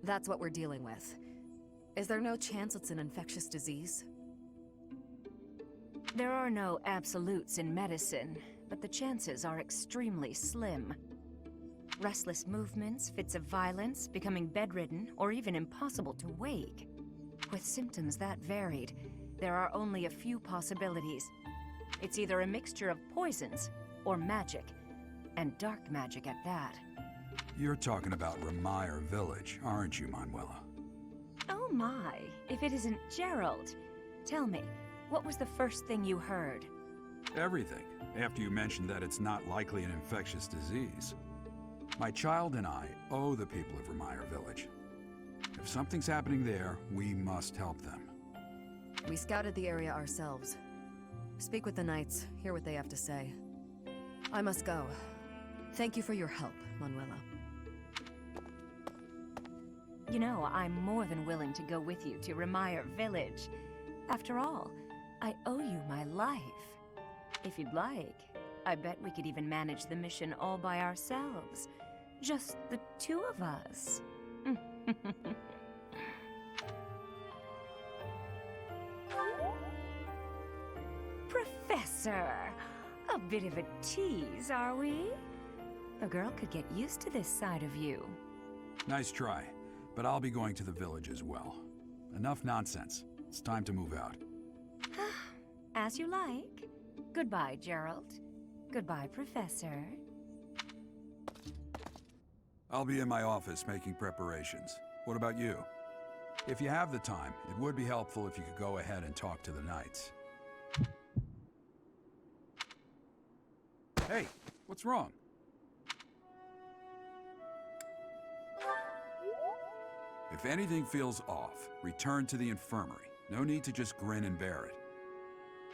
That's what we're dealing with. Is there no chance it's an infectious disease? There are no absolutes in medicine, but the chances are extremely slim. Restless movements, fits of violence, becoming bedridden, or even impossible to wake. With symptoms that varied, there are only a few possibilities. It's either a mixture of poisons or magic, and dark magic at that. You're talking about Remire Village, aren't you, Manuela? Oh my, if it isn't Gerald. Tell me, what was the first thing you heard? Everything, after you mentioned that it's not likely an infectious disease. My child and I owe the people of Remire Village. If something's happening there, we must help them. We scouted the area ourselves. Speak with the Knights, hear what they have to say. I must go. Thank you for your help, Manuela. You know, I'm more than willing to go with you to Remire Village. After all, I owe you my life. If you'd like, I bet we could even manage the mission all by ourselves. Just the two of us. Professor! A bit of a tease, are we? A girl could get used to this side of you. Nice try, but I'll be going to the village as well. Enough nonsense. It's time to move out. As you like. Goodbye, Gerald. Goodbye, Professor. I'll be in my office making preparations. What about you? If you have the time, it would be helpful if you could go ahead and talk to the Knights. Hey, what's wrong? If anything feels off, return to the infirmary. No need to just grin and bear it.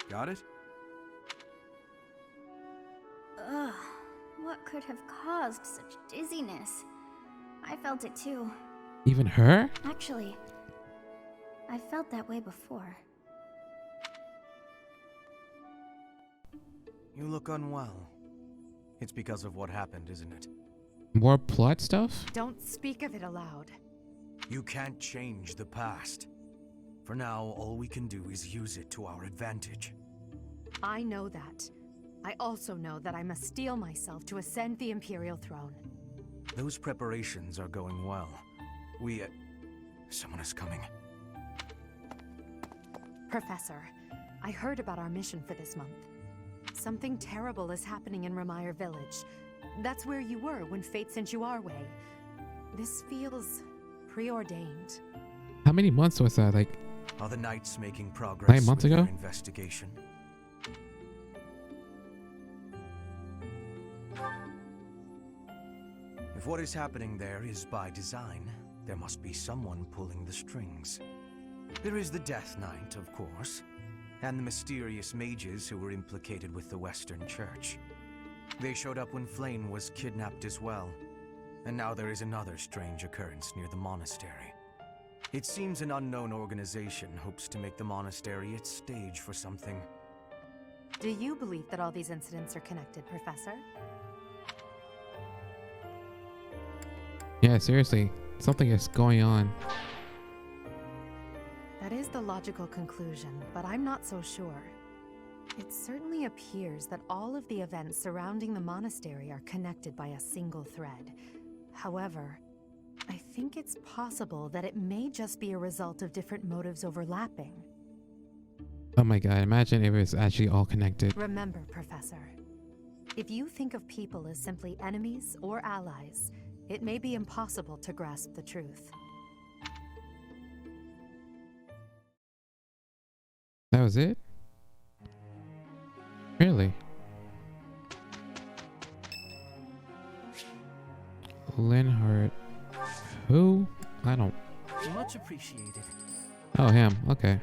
Got it? Ugh, what could have caused such dizziness? I felt it too. Even her? Actually, I felt that way before. You look unwell. It's because of what happened, isn't it? More plot stuff? Don't speak of it aloud. You can't change the past. For now, all we can do is use it to our advantage. I know that. I also know that I must steel myself to ascend the Imperial throne. Those preparations are going well. Someone is coming. Professor, I heard about our mission for this month. Something terrible is happening in Remire Village. That's where you were when fate sent you our way. This feels preordained. How many months was that? Like, Are the Knights making progress 9 months with ago? their investigation? If what is happening there is by design, there must be someone pulling the strings. There is the Death Knight, of course, and the mysterious mages who were implicated with the Western Church. They showed up when Flame was kidnapped as well, and now there is another strange occurrence near the monastery. It seems an unknown organization hopes to make the monastery its stage for something. Do you believe that all these incidents are connected, Professor? yeah, seriously. Something is going on. That is the logical conclusion, but I'm not so sure. It certainly appears that all of the events surrounding the monastery are connected by a single thread. However, I think it's possible that it may just be a result of different motives overlapping. Oh my god, imagine if it was actually all connected. Remember, Professor, if you think of people as simply enemies or allies, it may be impossible to grasp the truth. That was it? Really? Linhart. Who? I don't. Much appreciated. Oh, him. Okay.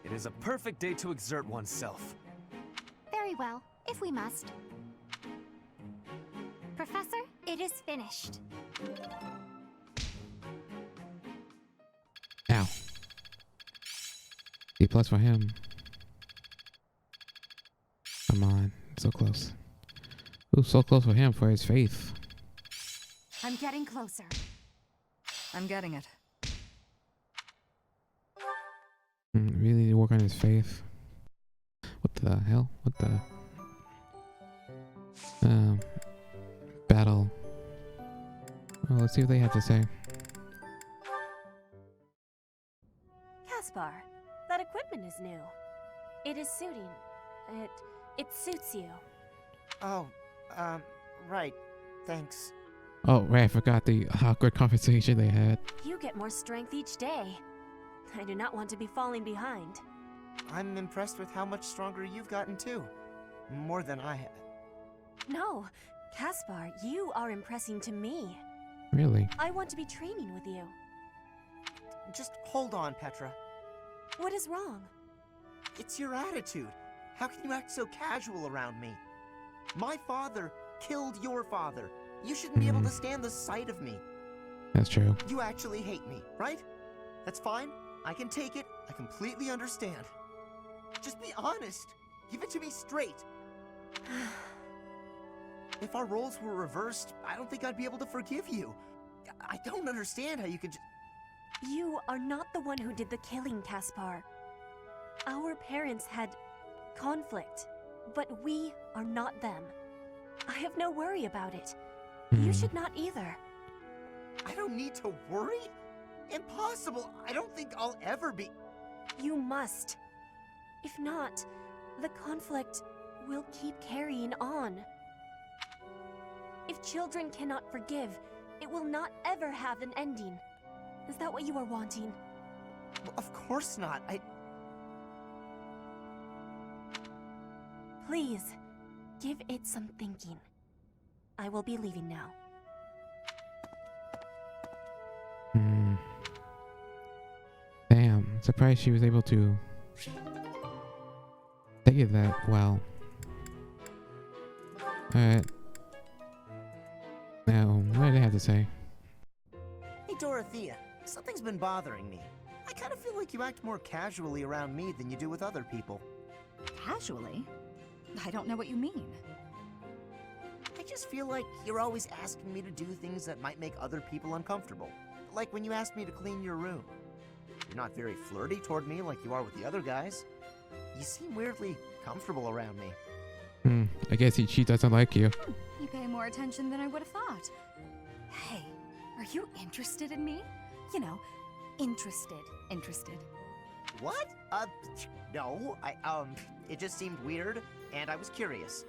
It is a perfect day to exert oneself. Very well, if we must. Professor, it is finished. Ow. C plus for him. Come on. So close. Ooh, so close for him for his faith. I'm getting closer. I'm getting it. Really need to work on his faith. What the hell? What the? Battle. Well, let's see what they have to say. Caspar, that equipment is new. It is suiting. It suits you. Oh, right. Thanks. Oh, right, I forgot the awkward conversation they had. You get more strength each day. I do not want to be falling behind. I'm impressed with how much stronger you've gotten too. More than I have. No, Caspar, you are impressing to me. Really? I want to be training with you. Just hold on, Petra. What is wrong? It's your attitude. How can you act so casual around me? My father killed your father. You shouldn't be able to stand the sight of me. That's true. You actually hate me, right? That's fine. I can take it. I completely understand. Just be honest. Give it to me straight. If our roles were reversed, I don't think I'd be able to forgive you. I don't understand how you could just... You are not the one who did the killing, Caspar. Our parents had conflict, but we are not them. I have no worry about it. You should not either. I don't need to worry? Impossible! I don't think I'll ever be... You must. If not, the conflict will keep carrying on. If children cannot forgive, it will not ever have an ending. Is that what you are wanting? Well, of course not. Please, give it some thinking. I will be leaving now. Damn, surprised she was able to take it that well. Alright. Now, what do they have to say? Hey, Dorothea. Something's been bothering me. I kind of feel like you act more casually around me than you do with other people. Casually? I don't know what you mean. I just feel like you're always asking me to do things that might make other people uncomfortable. Like when you asked me to clean your room. You're not very flirty toward me like you are with the other guys. You seem weirdly comfortable around me. I guess she doesn't like you. You pay more attention than I would have thought. Hey, are you interested in me? You know, interested. What? No. It just seemed weird, and I was curious.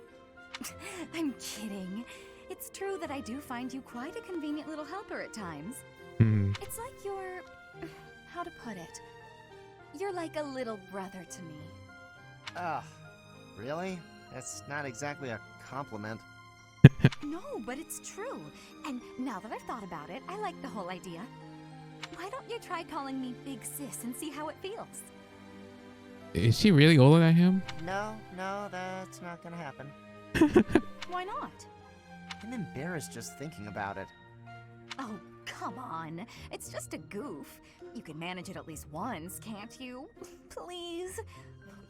I'm kidding. It's true that I do find you quite a convenient little helper at times. It's like you're... how to put it? You're like a little brother to me. Really? That's not exactly a compliment. No, but it's true. And now that I've thought about it, I like the whole idea. Why don't you try calling me Big Sis and see how it feels? Is she really older than him? No, that's not gonna happen. Why not? I'm embarrassed just thinking about it. Oh, come on. It's just a goof. You can manage it at least once, can't you? Please?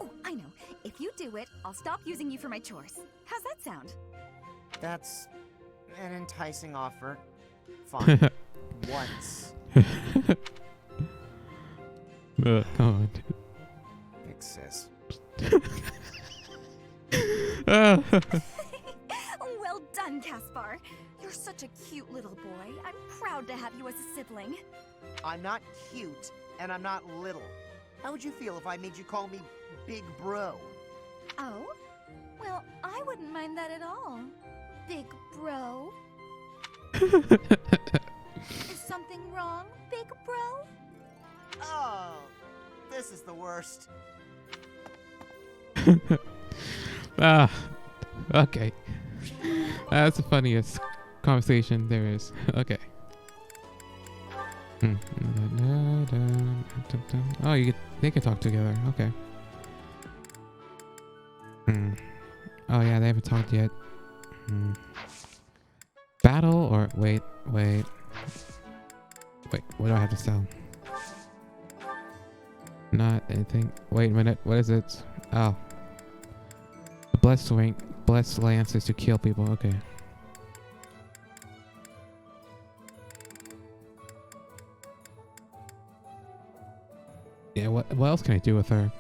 Oh, I know. If you do it, I'll stop using you for my chores. How's that sound? That's an enticing offer. Fine. Once. Come on. Big Sis. Well done, Caspar. You're such a cute little boy. I'm proud to have you as a sibling. I'm not cute, and I'm not little. How would you feel if I made you call me Big Bro? Oh? Well, I wouldn't mind that at all. Big bro. Is something wrong, big bro? Oh, this is the worst. Okay. That's the funniest conversation there is. Okay. Oh, they can talk together. Okay. Oh yeah, they haven't talked yet. Battle or wait. What do I have to sell? Not anything. Wait a minute. What is it? Oh. The blessed lances to kill people. Okay. Yeah, what else can I do with her?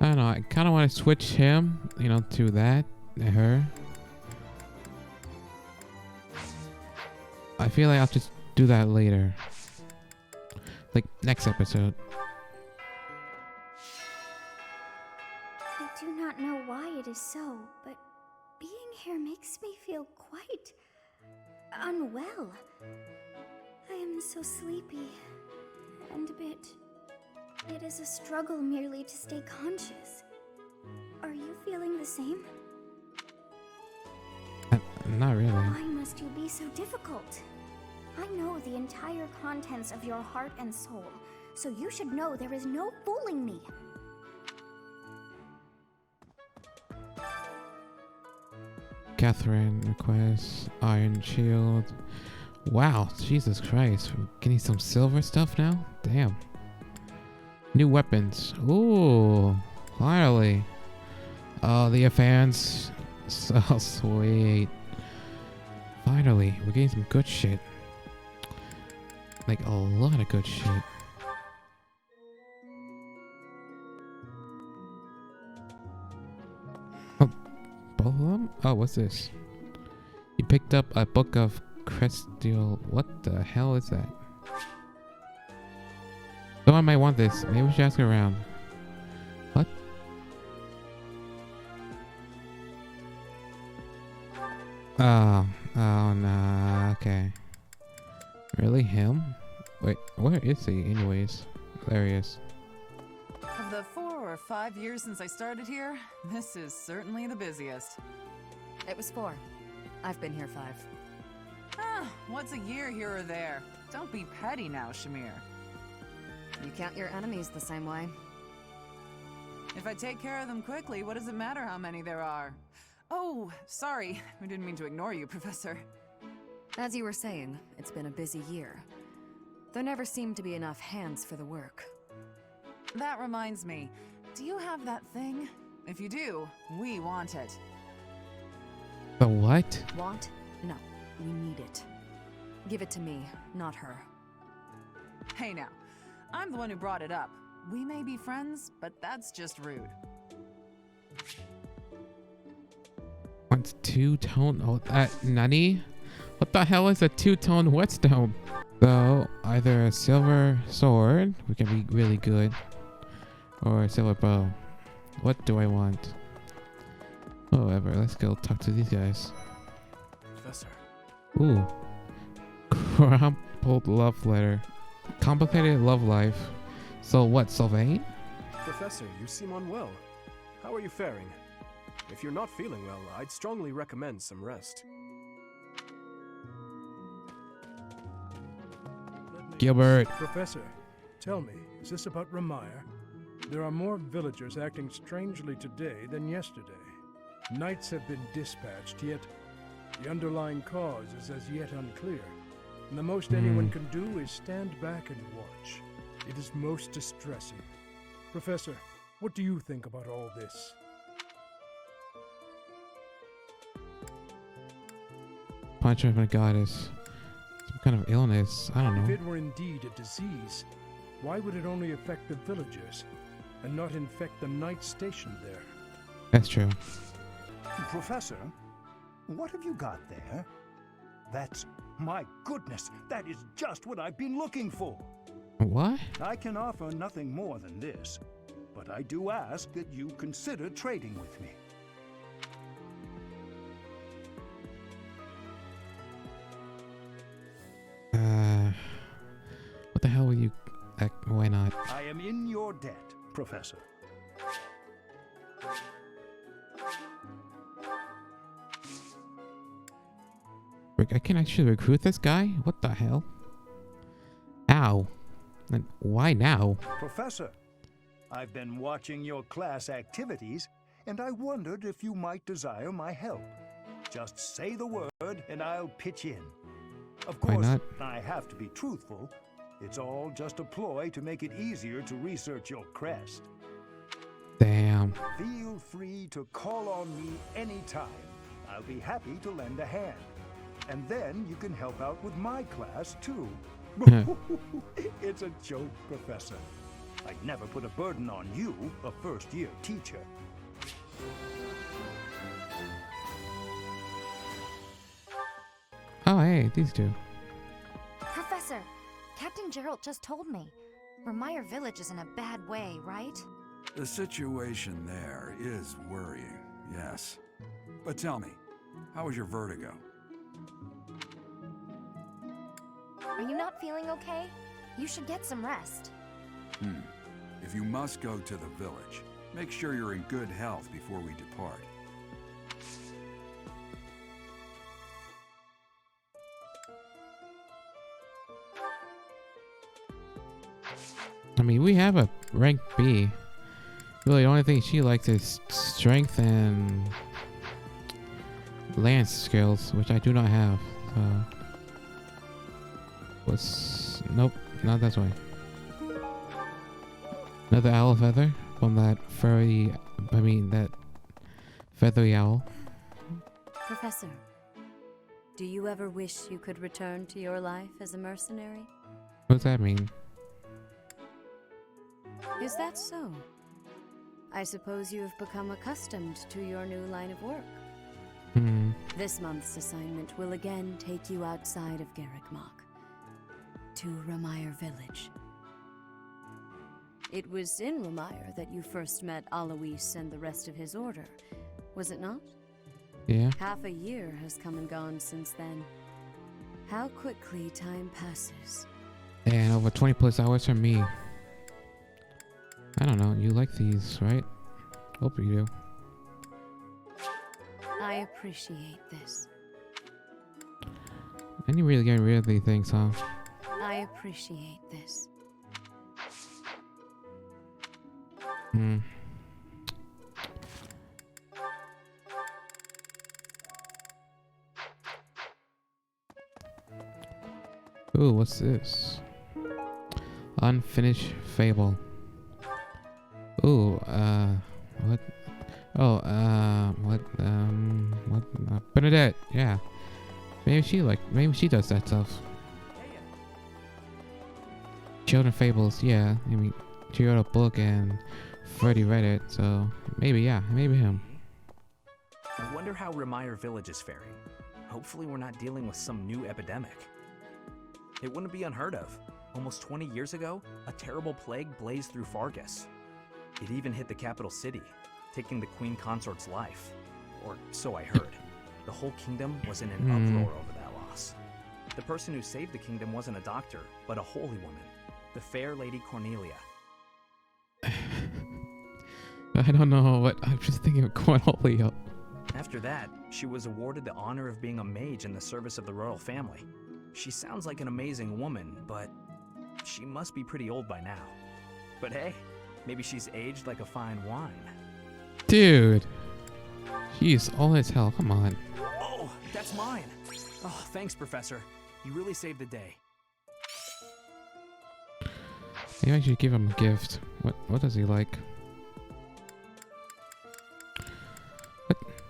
I don't know. I kind of want to switch him, to that, her. I feel like I'll just do that later. Like, next episode. I do not know why it is so, but being here makes me feel quite unwell. I am so sleepy and a bit. It is a struggle merely to stay conscious. Are you feeling the same? Not really. Why must you be so difficult? I know the entire contents of your heart and soul, so you should know there is no fooling me. Catherine requests Iron Shield. Wow, Jesus Christ. We're getting some silver stuff now? Damn. New weapons. Ooh, finally. Oh, the advance. So sweet. Finally, we're getting some good shit. Like a lot of good shit. Oh, both of them? Oh, what's this? You picked up a book of Crestial. What the hell is that? Someone might want this. Maybe we should ask around. What? Oh no. Okay. Really, him? Wait, where is he anyways? There he is. Of the 4 or 5 years since I started here, this is certainly the busiest. It was 4. I've been here 5. What's a year here or there? Don't be petty now, Shamir. You count your enemies the same way. If I take care of them quickly, what does it matter how many there are? Oh, sorry. We didn't mean to ignore you, Professor. As you were saying, it's been a busy year. There never seemed to be enough hands for the work. That reminds me. Do you have that thing? If you do, we want it. The what? Want? No. We need it. Give it to me, not her. Hey now. I'm the one who brought it up. We may be friends, but that's just rude. Wants two-tone? Oh, nani? What the hell is a two-tone whetstone? So, either a silver sword, which can be really good, or a silver bow. What do I want? Oh, whatever. Let's go talk to these guys. Professor. Ooh. Crumpled love letter. Complicated love life. So what, Sylvain? Professor, you seem unwell. How are you faring? If you're not feeling well, I'd strongly recommend some rest. Gilbert. Professor, tell me, is this about Ramire? There are more villagers acting strangely today than yesterday. Knights have been dispatched, yet the underlying cause is as yet unclear. And the most anyone can do is stand back and watch. It is most distressing. Professor, what do you think about all this? Punch of a goddess. Some kind of illness. I don't know. If it were indeed a disease, why would it only affect the villagers and not infect the knights stationed there? That's true. Professor, what have you got there? That's... my goodness, that is just what I've been looking for. What? I can offer nothing more than this, but I do ask that you consider trading with me. What the hell will you... why not? I am in your debt, Professor. I can actually recruit this guy? What the hell? Ow. And why now? Professor, I've been watching your class activities, and I wondered if you might desire my help. Just say the word, and I'll pitch in. Of course, I have to be truthful. It's all just a ploy to make it easier to research your crest. Damn. Feel free to call on me anytime. I'll be happy to lend a hand. And then you can help out with my class, too. It's a joke, Professor. I'd never put a burden on you, a first-year teacher. Oh, hey, these two. Professor, Captain Gerald just told me. Remire Village is in a bad way, right? The situation there is worrying, yes. But tell me, how was your vertigo? Are you not feeling okay? You should get some rest. If you must go to the village, make sure you're in good health before we depart. I mean, we have a rank B. Really, the only thing she likes is strength and lance skills, which I do not have. Nope, not this way. Another owl feather from that that feathery owl. Professor, do you ever wish you could return to your life as a mercenary? What does that mean? Is that so? I suppose you have become accustomed to your new line of work. This month's assignment will again take you outside of Garrickmach, to Remire Village. It was in Remire that you first met Alois and the rest of his order, was it not? Yeah. Half a year has come and gone since then. How quickly time passes. And over 20 plus hours from me. I don't know, you like these, right? Hope you do. I appreciate this. And you really getting rid of these things, huh? I appreciate this. Ooh, what's this? Unfinished Fable. Ooh, what? Oh, Bernadette, yeah. Maybe she does that stuff. Children Fables, yeah. I mean, she wrote a book and Freddie read it, so maybe him. I wonder how Remire Village is faring. Hopefully we're not dealing with some new epidemic. It wouldn't be unheard of. Almost 20 years ago, a terrible plague blazed through Fargus. It even hit the capital city, taking the Queen Consort's life. Or so I heard. The whole kingdom was in an uproar over that loss. The person who saved the kingdom wasn't a doctor, but a holy woman. The fair Lady Cornelia. I don't know what I'm just thinking of Cornelia. After that, she was awarded the honor of being a mage in the service of the royal family. She sounds like an amazing woman, but she must be pretty old by now. But hey, maybe she's aged like a fine wine. Dude. She's old as hell, come on. Oh, that's mine. Oh, thanks, Professor. You really saved the day. Maybe I should give him a gift. What does he like?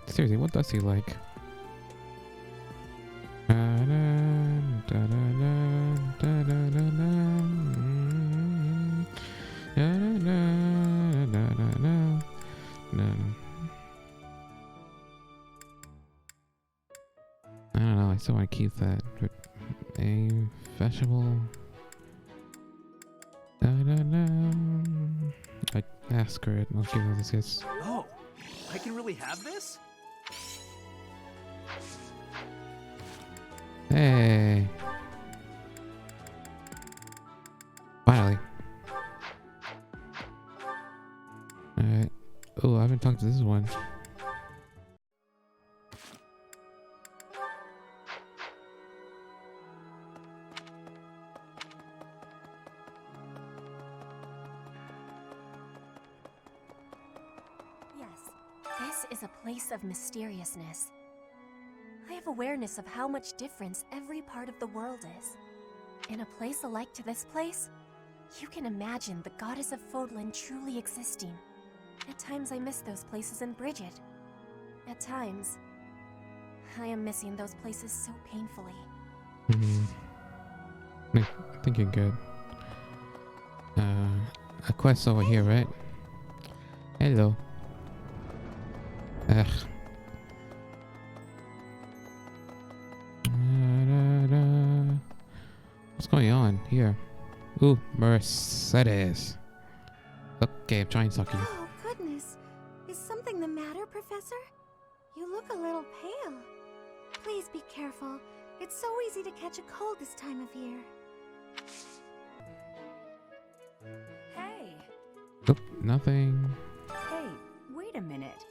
Seriously, what does he like? I don't know, I still want to keep that. A vegetable. I ask her it, I'll give her this kiss. Oh, I can really have this? Hey. Finally. Alright. Oh, I haven't talked to this one. This is a place of mysteriousness. I have awareness of how much difference every part of the world is. In a place alike to this place, you can imagine the goddess of Fodlan truly existing. At times I miss those places in Bridget. At times, I am missing those places so painfully. I think you're good. A quest over here, right? Hello. Ugh. What's going on here? Ooh, Mercedes. Okay, I'm trying to talk to you. Oh, goodness. Is something the matter, Professor? You look a little pale. Please be careful. It's so easy to catch a cold this time of year. Hey! Oop, nothing. Hey, wait a minute.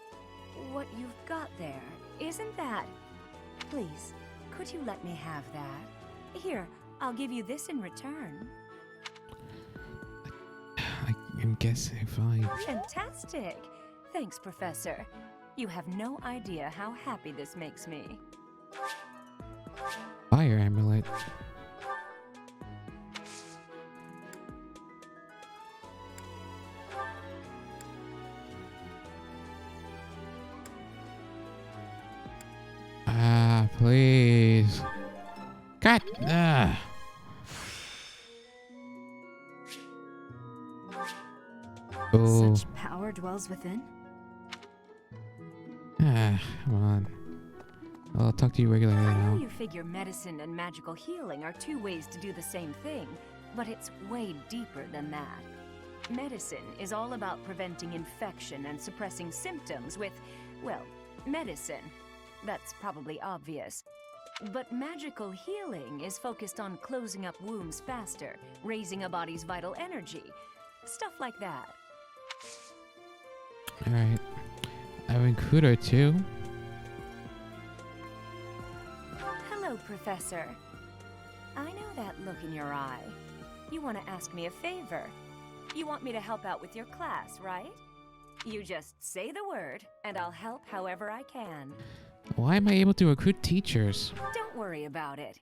What you've got there, isn't that... Please, could you let me have that? Here, I'll give you this in return. I'm guessing fine. Fantastic! Thanks, Professor. You have no idea how happy this makes me. Fire amulet. Ah, please. God. Ah. Oh. Such power dwells within? Ah, come on. I'll talk to you regularly I know now. you figure medicine and magical healing are two ways to do the same thing, but it's way deeper than that. Medicine is all about preventing infection and suppressing symptoms with, well, medicine. That's probably obvious. But magical healing is focused on closing up wounds faster, raising a body's vital energy, stuff like that. Alright. I have a recruiter too. Hello, Professor. I know that look in your eye. You want to ask me a favor. You want me to help out with your class, right? You just say the word, and I'll help however I can. Why am I able to recruit teachers? Don't worry about it.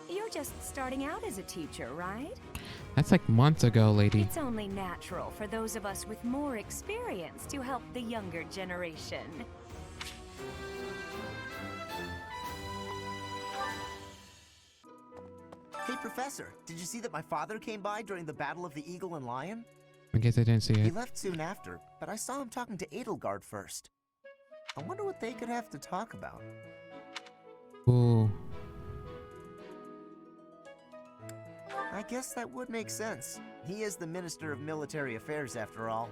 You're just starting out as a teacher, right? That's like months ago, lady. It's only natural for those of us with more experience to help the younger generation. Hey, Professor, did you see that my father came by during the Battle of the Eagle and Lion? I guess I didn't see He it. left soon after, but I saw him talking to Edelgard first. I wonder what they could have to talk about. Ooh. I guess that would make sense. He is the Minister of Military Affairs, after all.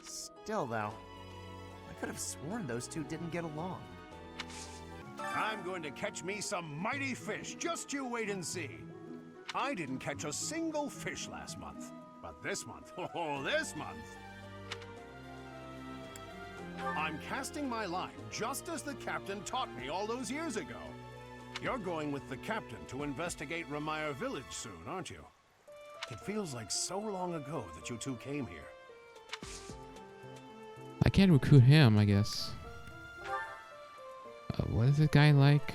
Still, though, I could have sworn those two didn't get along. I'm going to catch me some mighty fish. Just you wait and see. I didn't catch a single fish last month. But this month, oh, this month, I'm casting my line just as the captain taught me all those years ago. You're going with the captain to investigate Remire Village soon, aren't you? It feels like so long ago that you two came here. I can't recruit him, I guess. What is this guy like?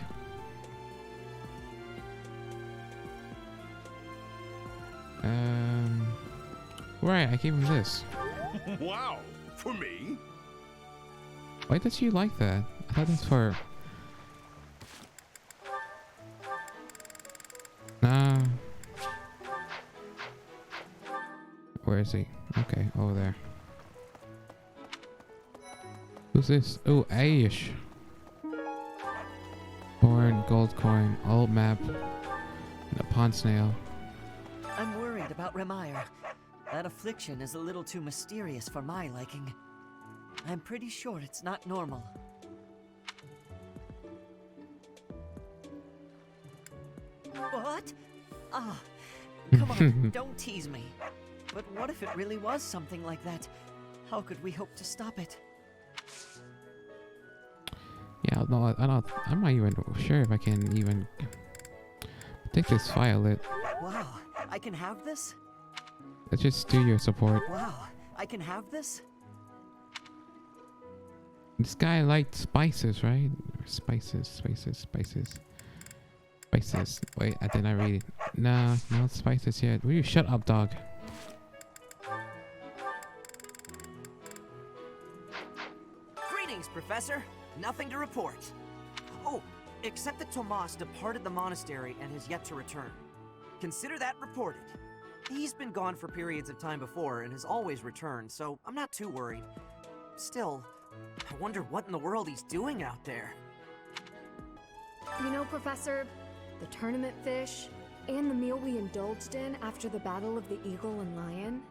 Right, I gave him this. Wow, for me? Why does she like that? I thought that's for... Nah. Where is he? Okay, over there. Who's this? Oh, Aish. Thorn, gold coin, old map, and a pond snail. I'm worried about Remire. That affliction is a little too mysterious for my liking. I'm pretty sure it's not normal. What? Ah, come on, don't tease me. But what if it really was something like that? How could we hope to stop it? Yeah, no, I'm not even sure if I can even take this violet. Wow, I can have this? Let's just do your support. Wow, I can have this? This guy liked spices, right? Spices. Wait, I did not read it. Nah, not spices yet. Will you shut up, dog? Greetings, Professor. Nothing to report. Oh, except that Tomas departed the monastery and has yet to return. Consider that reported. He's been gone for periods of time before and has always returned, so I'm not too worried. Still, I wonder what in the world he's doing out there. You know, Professor, the tournament fish, and the meal we indulged in after the Battle of the Eagle and Lion?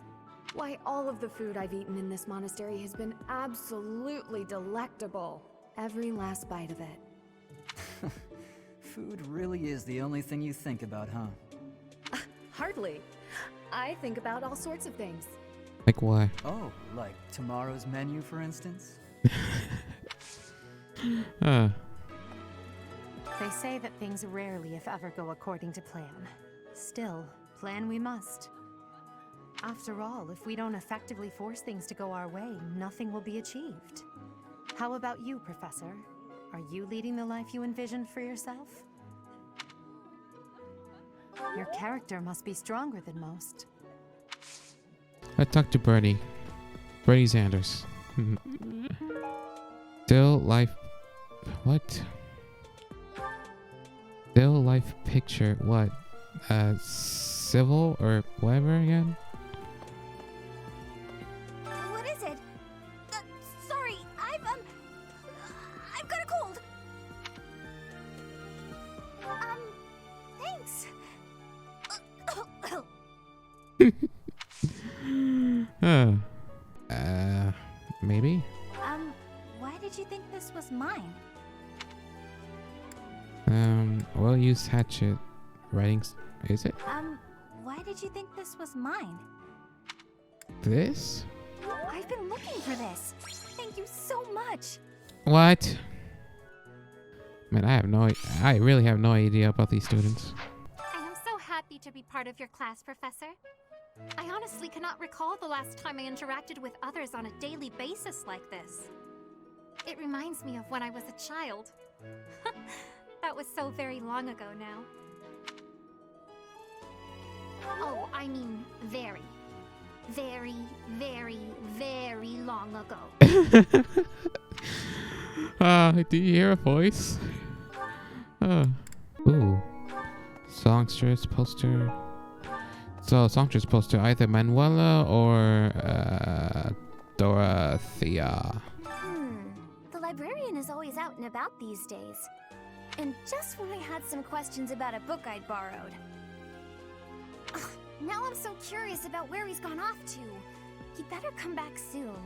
Why, all of the food I've eaten in this monastery has been absolutely delectable. Every last bite of it. Food really is the only thing you think about, huh? Hardly. I think about all sorts of things. Like why? Oh, like tomorrow's menu, for instance? They say that things rarely, if ever, go according to plan. Still, plan we must. After all, if we don't effectively force things to go our way, nothing will be achieved. How about you, Professor? Are you leading the life you envisioned for yourself? Your character must be stronger than most. Let's talk to Birdie. Birdie Sanders. Still life... What? Still life picture. What? Civil or whatever again? What is it? Sorry, I've got a cold. Thanks. Maybe? Why did you think this was mine? Well, use hatchet. Writings. Is it? Why did you think this was mine? This? I've been looking for this. Thank you so much. What? Man, I really have no idea about these students. I am so happy to be part of your class, Professor. I honestly cannot recall the last time I interacted with others on a daily basis like this. It reminds me of when I was a child. That was so very long ago now. Oh, I mean very, very, very, very long ago. Do you hear a voice? Ooh. Songstress poster. So, songstress poster, either Manuela or Dorothea. The librarian is always out and about these days. And just when I had some questions about a book I'd borrowed. Ugh, now I'm so curious about where he's gone off to. He better come back soon.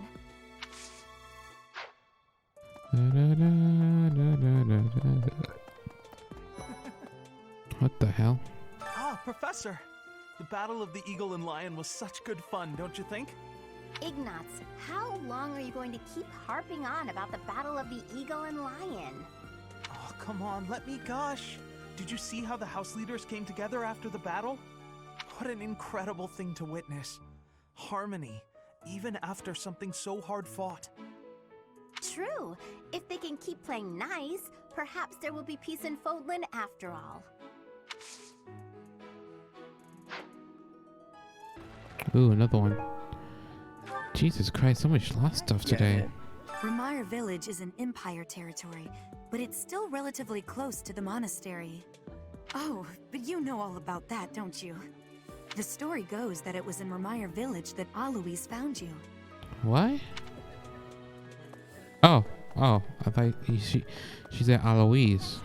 What the hell? Ah, Professor! The Battle of the Eagle and Lion was such good fun, don't you think? Ignatz, how long are you going to keep harping on about the Battle of the Eagle and Lion? Oh, come on, let me gush. Did you see how the house leaders came together after the battle? What an incredible thing to witness. Harmony, even after something so hard fought. True. If they can keep playing nice, perhaps there will be peace in Fodlan after all. Ooh, another one. Jesus Christ, so much lost stuff today. Remire Village is an Empire territory, but it's still relatively close to the monastery. Oh, but you know all about that, don't you? The story goes that it was in Remire Village that Alois found you. What? Oh, I thought she said Alois.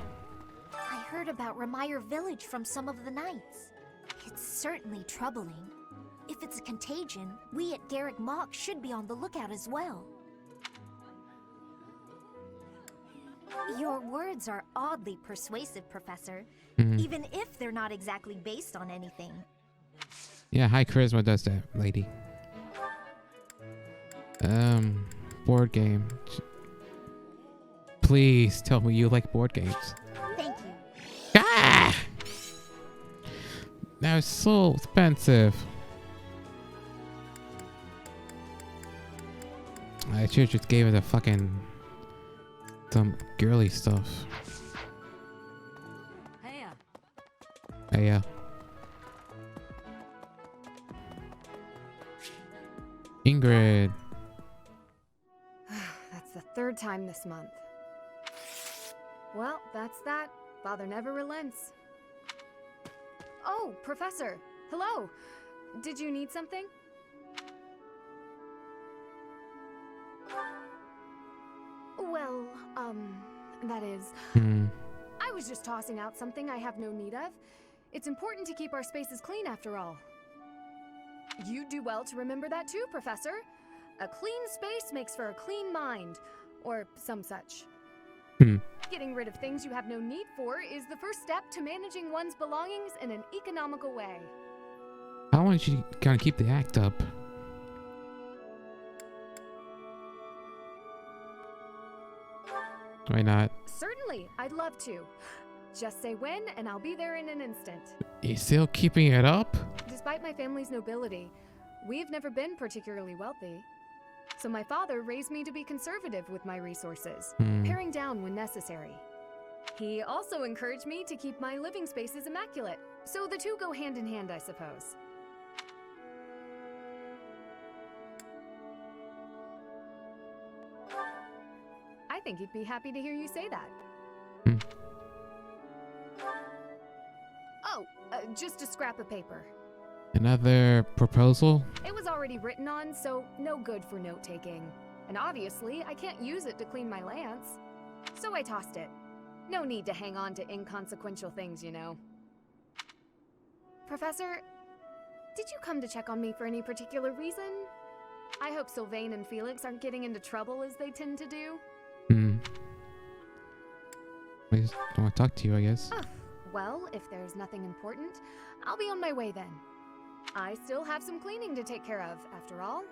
I heard about Remire Village from some of the knights. It's certainly troubling. If it's a contagion, we at Garrick Mock should be on the lookout as well. Your words are oddly persuasive, Professor, even if they're not exactly based on anything. Yeah, high charisma does that, lady. Board game. Please tell me you like board games. Thank you. Ah! That was so expensive. I should just gave it some girly stuff. Hey, Ingrid. That's the third time this month. Well, that's that. Father never relents. Oh, Professor. Hello. Did you need something? Well, that is... I was just tossing out something I have no need of. It's important to keep our spaces clean after all. You do well to remember that too, Professor. A clean space makes for a clean mind, or some such. Getting rid of things you have no need for is the first step to managing one's belongings in an economical way. How long did you gotta keep the act up? Why not? Certainly, I'd love to. Just say when, and I'll be there in an instant. You still keeping it up? Despite my family's nobility, we've never been particularly wealthy. So my father raised me to be conservative with my resources, paring down when necessary. He also encouraged me to keep my living spaces immaculate, so the two go hand in hand, I suppose. I think he'd be happy to hear you say that. Oh, just a scrap of paper. Another proposal? It was already written on, so no good for note-taking. And obviously, I can't use it to clean my lance. So I tossed it. No need to hang on to inconsequential things, you know. Professor, did you come to check on me for any particular reason? I hope Sylvain and Felix aren't getting into trouble as they tend to do. I just want to talk to you, I guess. Oh, well, if there's nothing important, I'll be on my way then. I still have some cleaning to take care of, after all.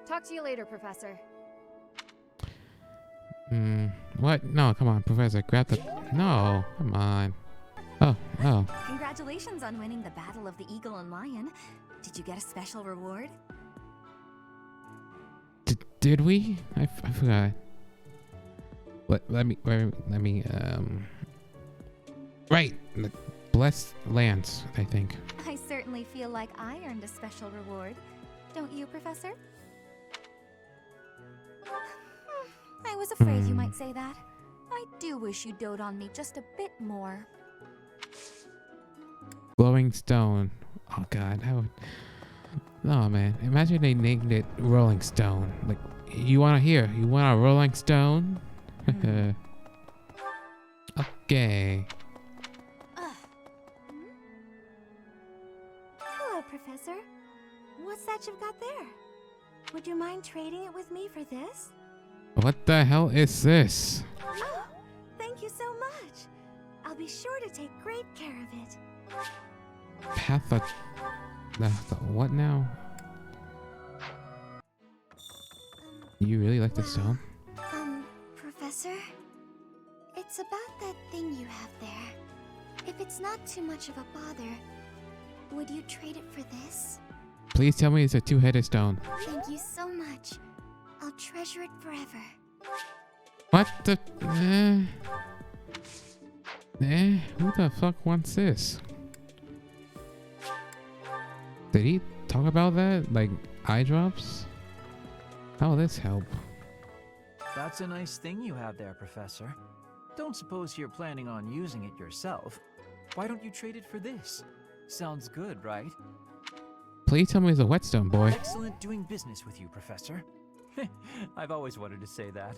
Talk to you later, Professor. What? No, come on, Professor, grab the... No, come on. Oh. Congratulations on winning the Battle of the Eagle and Lion. Did you get a special reward? Did we? I forgot. Let me, right, the blessed lance, I think. I certainly feel like I earned a special reward. Don't you, Professor? I was afraid you might say that. I do wish you dote on me just a bit more. Glowing stone. Oh god, how would... Oh man, imagine they named it Rolling Stone. Like, you want a Rolling Stone? Okay. Hello, Professor. What's that you've got there? Would you mind trading it with me for this? What the hell is this? Oh, thank you so much. I'll be sure to take great care of it. Path of... the what now? You really like the stone? Professor? It's about that thing you have there. If it's not too much of a bother, would you trade it for this? Please tell me it's a two-headed stone. Thank you so much. I'll treasure it forever. What the... Who the fuck wants this? Did he talk about that? Like, eye drops? How will this help? That's a nice thing you have there, Professor. Don't suppose you're planning on using it yourself. Why don't you trade it for this? Sounds good, right? Please tell me it's a whetstone, boy. Excellent doing business with you, Professor. I've always wanted to say that.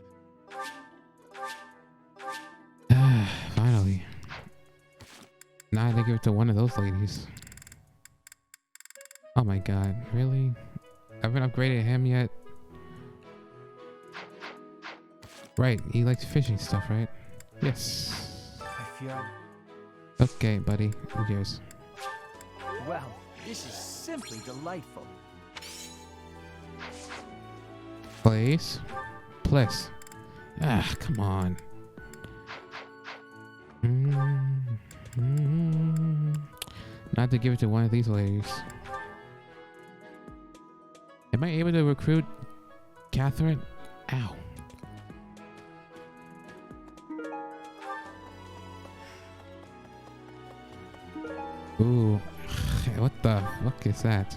Finally. Now I had to give it to one of those ladies. Oh my god, really? I haven't upgraded him yet? Right, he likes fishing stuff, right? Yes. I fear... Okay, buddy. Who cares? Well, this is simply delightful. Place. Ah, come on. Not to give it to one of these ladies. Am I able to recruit Catherine? Ow. Ooh. What the fuck is that?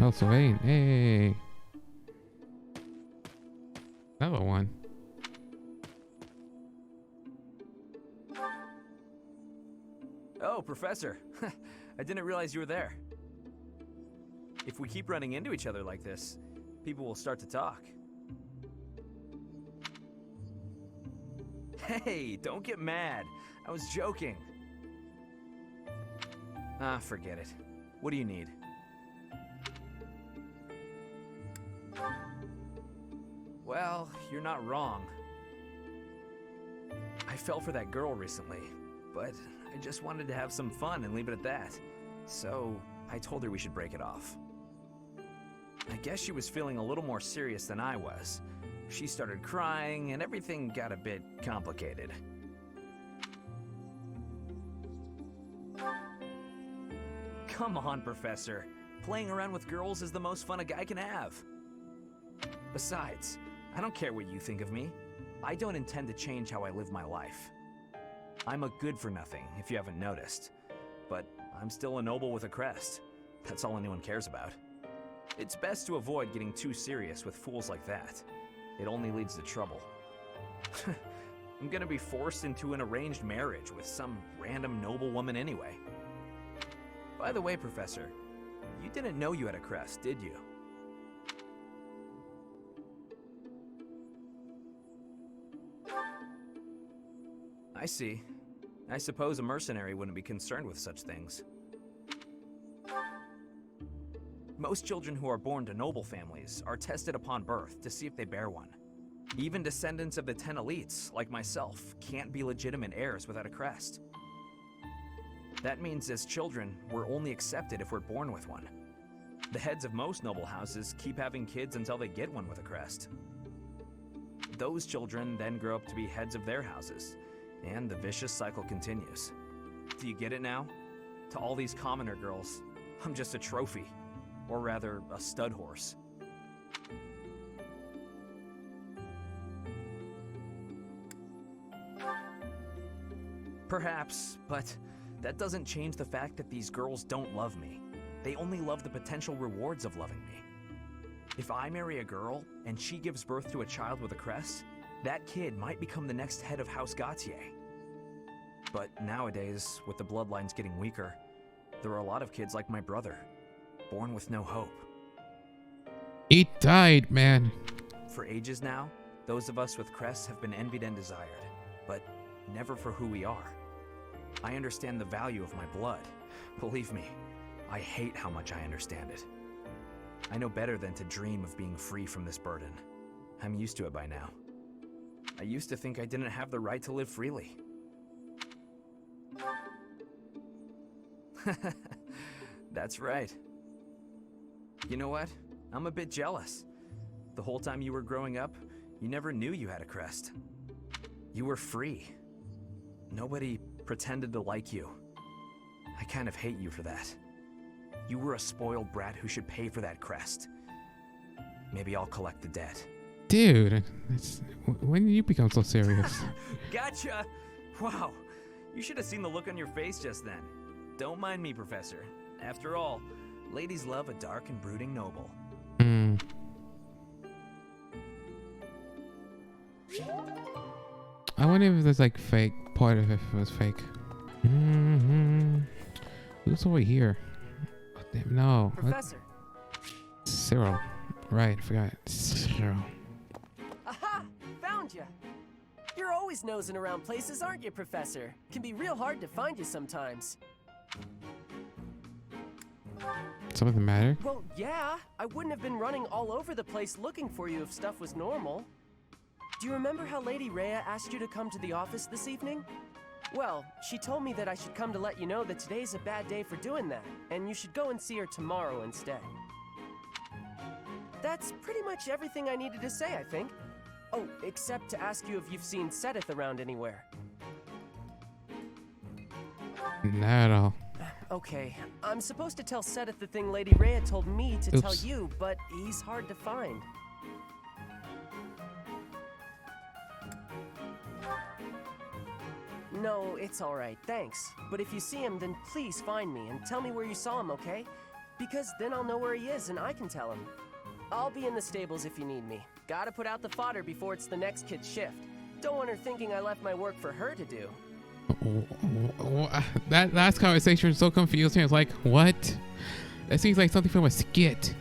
Oh, Sylvain. Hey. Another one. Oh, Professor. I didn't realize you were there. If we keep running into each other like this, people will start to talk. Hey, don't get mad. I was joking. Ah, forget it. What do you need? Well, you're not wrong. I fell for that girl recently, but I just wanted to have some fun and leave it at that. So, I told her we should break it off. I guess she was feeling a little more serious than I was. She started crying, and everything got a bit complicated. Come on, Professor. Playing around with girls is the most fun a guy can have. Besides, I don't care what you think of me. I don't intend to change how I live my life. I'm a good-for-nothing, if you haven't noticed. But I'm still a noble with a crest. That's all anyone cares about. It's best to avoid getting too serious with fools like that. It only leads to trouble. I'm gonna be forced into an arranged marriage with some random noble woman anyway. By the way, Professor, you didn't know you had a crest, did you? I see. I suppose a mercenary wouldn't be concerned with such things. Most children who are born to noble families are tested upon birth to see if they bear one. Even descendants of the 10 elites, like myself, can't be legitimate heirs without a crest. That means as children, we're only accepted if we're born with one. The heads of most noble houses keep having kids until they get one with a crest. Those children then grow up to be heads of their houses, and the vicious cycle continues. Do you get it now? To all these commoner girls, I'm just a trophy. Or rather, a stud horse. Perhaps, but that doesn't change the fact that these girls don't love me. They only love the potential rewards of loving me. If I marry a girl, and she gives birth to a child with a crest, that kid might become the next head of House Gautier. But nowadays, with the bloodlines getting weaker, there are a lot of kids like my brother, born with no hope. He died, man. For ages now, those of us with crests have been envied and desired, but never for who we are. I understand the value of my blood. Believe me, I hate how much I understand it. I know better than to dream of being free from this burden. I'm used to it by now. I used to think I didn't have the right to live freely. That's right. You know what? I'm a bit jealous. The whole time you were growing up, you never knew you had a crest. You were free. Nobody pretended to like you. I kind of hate you for that. You were a spoiled brat who should pay for that crest. Maybe I'll collect the debt. Dude, when did you become so serious? Gotcha! Wow, you should have seen the look on your face just then. Don't mind me, Professor. After all, ladies love a dark and brooding noble. I wonder if there's like fake part of it, if it was fake. Who's over here? Oh, damn, no. Professor. Cyril. Right, I forgot. Cyril. Aha! Found you! You're always nosing around places, aren't you, Professor? Can be real hard to find you sometimes. Something the matter? Well, yeah. I wouldn't have been running all over the place looking for you if stuff was normal. Do you remember how Lady Rhea asked you to come to the office this evening? Well, she told me that I should come to let you know that today's a bad day for doing that, and you should go and see her tomorrow instead. That's pretty much everything I needed to say, I think. Oh, except to ask you if you've seen Sedith around anywhere. Not at all. Okay, I'm supposed to tell Sedith the thing Lady Rhea told me to tell you, but he's hard to find. No, it's alright, thanks. But if you see him, then please find me and tell me where you saw him, okay? Because then I'll know where he is and I can tell him. I'll be in the stables if you need me. Gotta put out the fodder before it's the next kid's shift. Don't want her thinking I left my work for her to do. That last conversation was so confusing. I was like, what? That seems like something from a skit.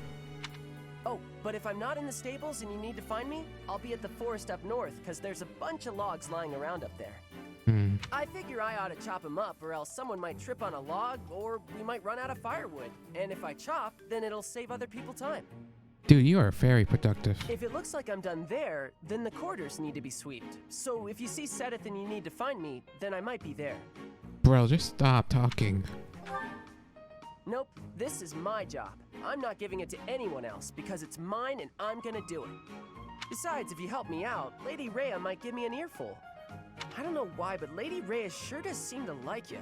Oh, but if I'm not in the stables and you need to find me, I'll be at the forest up north, because there's a bunch of logs lying around up there. I figure I ought to chop them up, or else someone might trip on a log, or we might run out of firewood. And if I chop, then it'll save other people time. Dude, you are very productive. If it looks like I'm done there, then the quarters need to be swept. So if you see Sedith and you need to find me, then I might be there. Bro, just stop talking. Nope, this is my job. I'm not giving it to anyone else, because it's mine and I'm gonna do it. Besides, if you help me out, Lady Rhea might give me an earful. I don't know why, but Lady Rhea sure does seem to like you.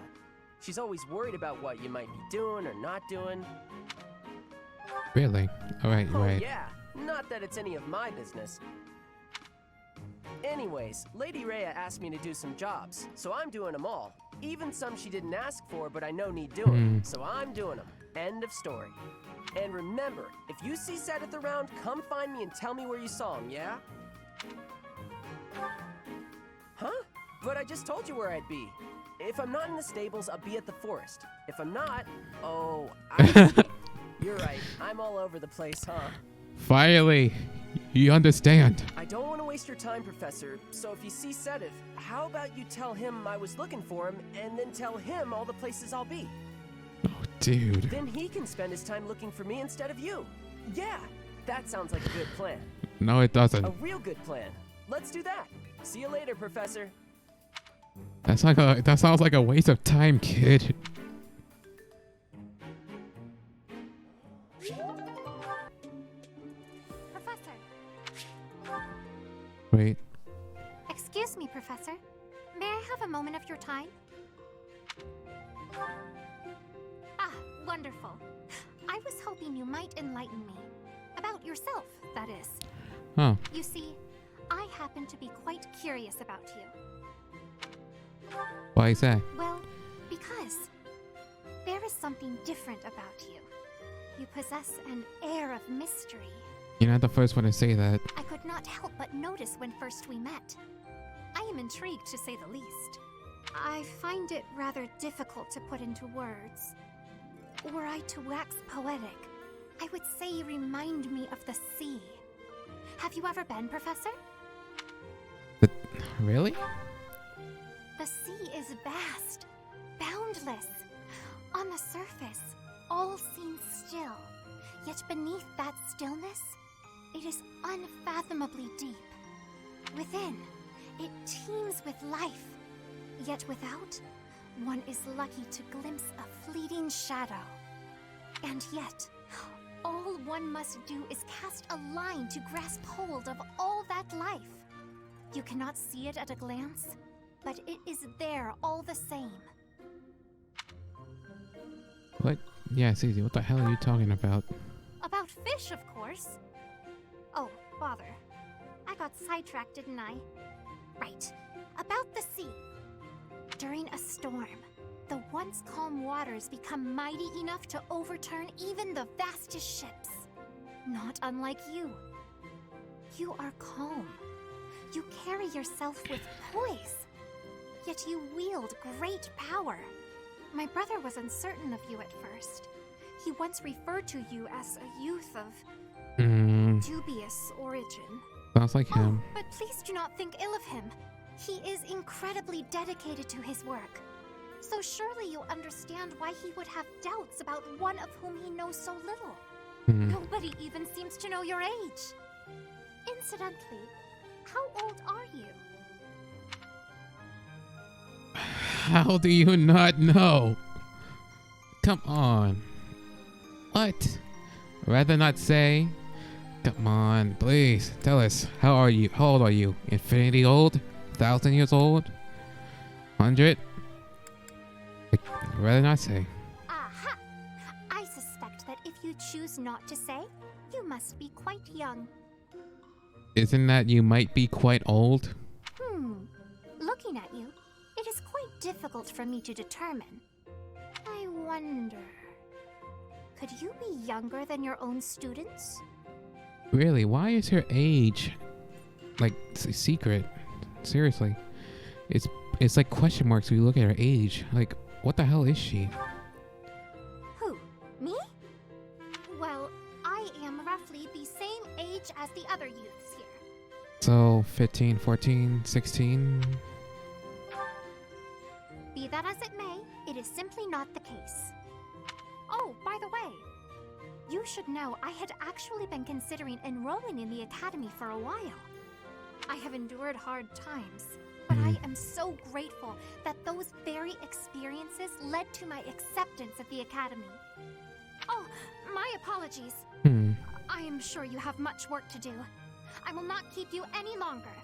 She's always worried about what you might be doing or not doing. Really? Alright, you're right. Yeah, not that it's any of my business. Anyways, Lady Rhea asked me to do some jobs, so I'm doing them all. Even some she didn't ask for, but I know need doing, so I'm doing them. End of story. And remember, if you see Sedith around, come find me and tell me where you saw him, yeah? Huh? But I just told you where I'd be. If I'm not in the stables, I'll be at the forest. If I'm not, oh, you're right. I'm all over the place, huh? Finally, you understand. I don't want to waste your time, Professor, so if you see Sedith, how about you tell him I was looking for him, and then tell him all the places I'll be? Oh, dude. Then he can spend his time looking for me instead of you. Yeah, that sounds like a good plan. No, it doesn't. A real good plan. Let's do that. See you later, Professor. That sounds like a waste of time, kid. Professor. Wait. Excuse me, Professor. May I have a moment of your time? Ah, wonderful. I was hoping you might enlighten me. About yourself, that is. Oh. You see, I happen to be quite curious about you. Why is that? Well, because there is something different about you. You possess an air of mystery. You're not the first one to say that. I could not help but notice when first we met. I am intrigued, to say the least. I find it rather difficult to put into words. Were I to wax poetic, I would say you remind me of the sea. Have you ever been, Professor? Really? The sea is vast, boundless. On the surface, all seems still. Yet beneath that stillness, it is unfathomably deep. Within, it teems with life. Yet without, one is lucky to glimpse a fleeting shadow. And yet, all one must do is cast a line to grasp hold of all that life. You cannot see it at a glance, but it is there all the same. What? Yeah, Susie, what the hell are you talking about? About fish, of course. Oh, bother. I got sidetracked, didn't I? Right. About the sea. During a storm, the once calm waters become mighty enough to overturn even the vastest ships. Not unlike you. You are calm. You carry yourself with poise. Yet you wield great power. My brother was uncertain of you at first. He once referred to you as a youth of dubious origin. Sounds like him. But please do not think ill of him. He is incredibly dedicated to his work. So surely you understand why he would have doubts about one of whom he knows so little. Nobody even seems to know your age. Incidentally, how old are you? How do you not know? Come on. What? Rather not say? Come on, please. Tell us. How are you? How old are you? Infinity old? 1,000 years old? 100? Rather not say. Aha! I suspect that if you choose not to say, you must be quite young. Isn't that you might be quite old? Looking at you, it is quite difficult for me to determine. I wonder... Could you be younger than your own students? Really? Why is her age, like, secret? Seriously. It's it's like question marks when you look at her age. Like, what the hell is she? Who? Me? Well, I am roughly the same age as the other youths here. So 15, 14, 16. Be that as it may, it is simply not the case. Oh, by the way, you should know I had actually been considering enrolling in the academy for a while. I have endured hard times, but I am so grateful that those very experiences led to my acceptance at the academy. Oh, my apologies. I am sure you have much work to do. I will not keep you any longer.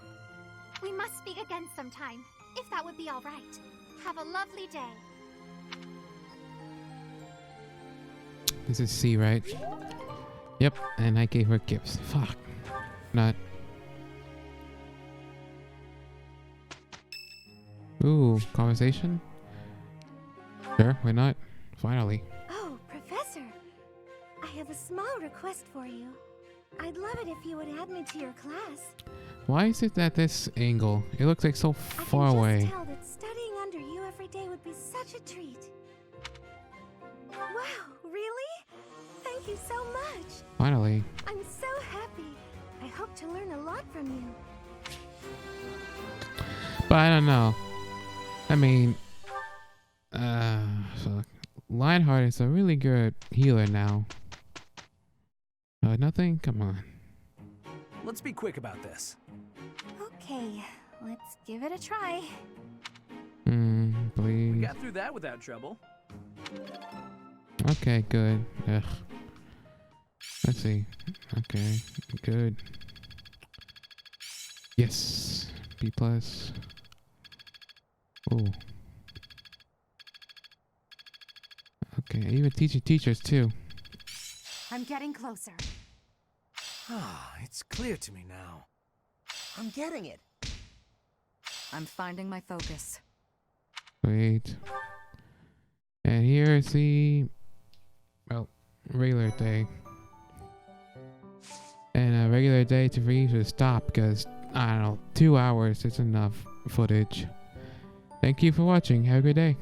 We must speak again sometime, if that would be all right. Have a lovely day. This is C, right? Yep, and I gave her gifts. Fuck. Not. Ooh, conversation? Sure, why not? Finally. Oh, Professor. I have a small request for you. I'd love it if you would add me to your class. Why is it at this angle? It looks like so far I can away. just tell that studying under you every day would be such a treat. Wow, really? Thank you so much. Finally. I'm so happy. I hope to learn a lot from you. But I don't know. I mean, fuck. Lionheart is a really good healer now. Nothing? Come on. Let's be quick about this. Okay, let's give it a try. Please. We got through that without trouble. Okay, good. Ugh. Let's see. Okay, good. Yes. B plus. Oh. Okay, even teaching teachers too. I'm getting closer. Ah, it's clear to me now. I'm getting it. I'm finding my focus. Wait. And here is the, well, regular day. And a regular day to read should stop because, I don't know, 2 hours is enough footage. Thank you for watching. Have a good day.